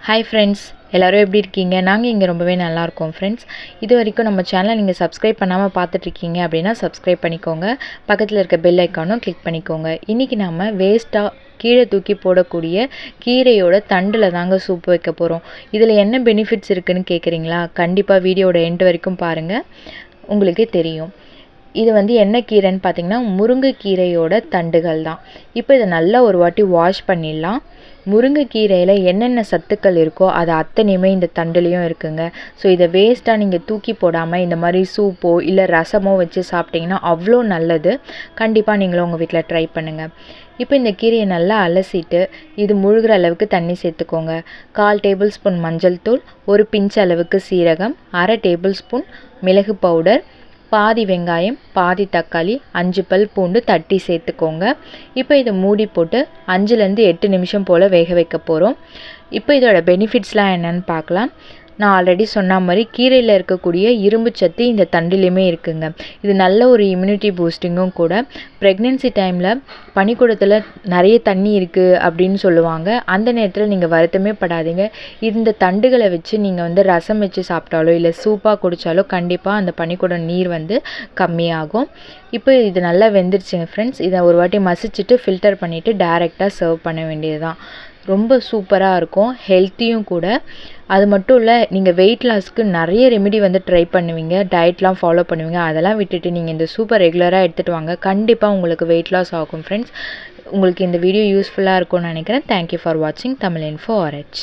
Hi friends, எல்லோரும் எப்படி இருக்கீங்க? நாங்கள் இங்கே ரொம்பவே நல்லா இருக்கோம் ஃப்ரெண்ட்ஸ். இது வரைக்கும் நம்ம சேனலை நீங்கள் சப்ஸ்கிரைப் பண்ணாமல் பார்த்துட்ருக்கீங்க அப்படின்னா சப்ஸ்கிரைப் பண்ணிக்கோங்க. பக்கத்தில் இருக்க பெல் ஐக்கானும் கிளிக் பண்ணிக்கோங்க. இன்றைக்கி நம்ம வேஸ்ட்டாக கீழே தூக்கி போடக்கூடிய கீரையோட தண்டில் தாங்க சூப் வைக்க போகிறோம். இதில் என்ன பெனிஃபிட்ஸ் இருக்குதுன்னு கேட்குறீங்களா? கண்டிப்பாக வீடியோட எண்டு வரைக்கும் பாருங்கள், உங்களுக்கே தெரியும். இது என்ன கீரைன்னு பார்த்தீங்கன்னா முருங்கைக்கீரையோட தண்டுகள் தான். இப்போ இதை நல்லா ஒரு வாட்டி வாஷ் பண்ணிடலாம். முருங்கைக்கீரையில் என்னென்ன சத்துக்கள் இருக்கோ அது அத்தனையுமே இந்த தண்டுலேயும் இருக்குங்க. ஸோ இதை வேஸ்ட்டாக நீங்கள் தூக்கி போடாமல் இந்த மாதிரி சூப்போ இல்லை ரசமோ வச்சு சாப்பிட்டிங்கன்னா அவ்வளோ நல்லது. கண்டிப்பாக நீங்களும் உங்கள் வீட்டில் ட்ரை பண்ணுங்கள். இப்போ இந்த கீரையை நல்லா அலசிட்டு இது முழுகிற அளவுக்கு தண்ணி சேர்த்துக்கோங்க. 1/4 டேபிள் ஸ்பூன் மஞ்சள் தூள், ஒரு பிஞ்ச் அளவுக்கு சீரகம், 1/2 டேபிள் ஸ்பூன் மிளகு பவுடர், பாதி வெங்காயம், பாதி தக்காளி, 5 பல் பூண்டு தட்டி சேர்த்துக்கோங்க. இப்போ இதை மூடி போட்டு 5லேருந்து 8 நிமிஷம் போல் வேக வைக்க போகிறோம். இப்போ இதோட பெனிஃபிட்ஸ்லாம் என்னென்னு பார்க்கலாம். நான் ஆல்ரெடி சொன்ன மாதிரி கீரையில் இருக்கக்கூடிய இரும்பு சத்து இந்த தண்டிலையுமே இருக்குங்க. இது நல்ல ஒரு இம்யூனிட்டி பூஸ்டிங்கும் கூட. ப்ரெக்னென்சி டைமில் பனிக்கூடத்தில் நிறைய தண்ணி இருக்குது அப்படின்னு சொல்லுவாங்க. அந்த நேரத்தில் நீங்கள் வருத்தமே படாதீங்க. இந்த தண்டுகளை வச்சு நீங்கள் ரசம் வச்சு சாப்பிட்டாலோ இல்லை சூப்பாக குடித்தாலோ கண்டிப்பாக அந்த பனிக்கூடம் நீர் கம்மியாகும். இப்போ இது நல்லா வெந்துருச்சுங்க ஃப்ரெண்ட்ஸ். இதை ஒரு வாட்டி மசிச்சுட்டு ஃபில்டர் பண்ணிவிட்டு டைரெக்டாக சர்வ் பண்ண வேண்டியது தான். ரொம்ப சூப்பராக இருக்கும், ஹெல்த்தியும் கூட. அது மட்டும் இல்லை, நீங்கள் வெயிட் லாஸ்க்கு நிறைய ரெமிடி ட்ரை பண்ணுவீங்க, டயட்லாம் ஃபாலோ பண்ணுவீங்க. அதெல்லாம் விட்டுட்டு நீங்கள் இந்த சூப்பை ரெகுலராக எடுத்துகிட்டு வாங்க. கண்டிப்பாக உங்களுக்கு வெயிட் லாஸ் ஆகும் ஃப்ரெண்ட்ஸ். உங்களுக்கு இந்த வீடியோ யூஸ்ஃபுல்லாக இருக்கும்னு நினைக்கிறேன். தேங்க்யூ ஃபார் வாட்சிங் தமிழ் இன்ஃபோ RH.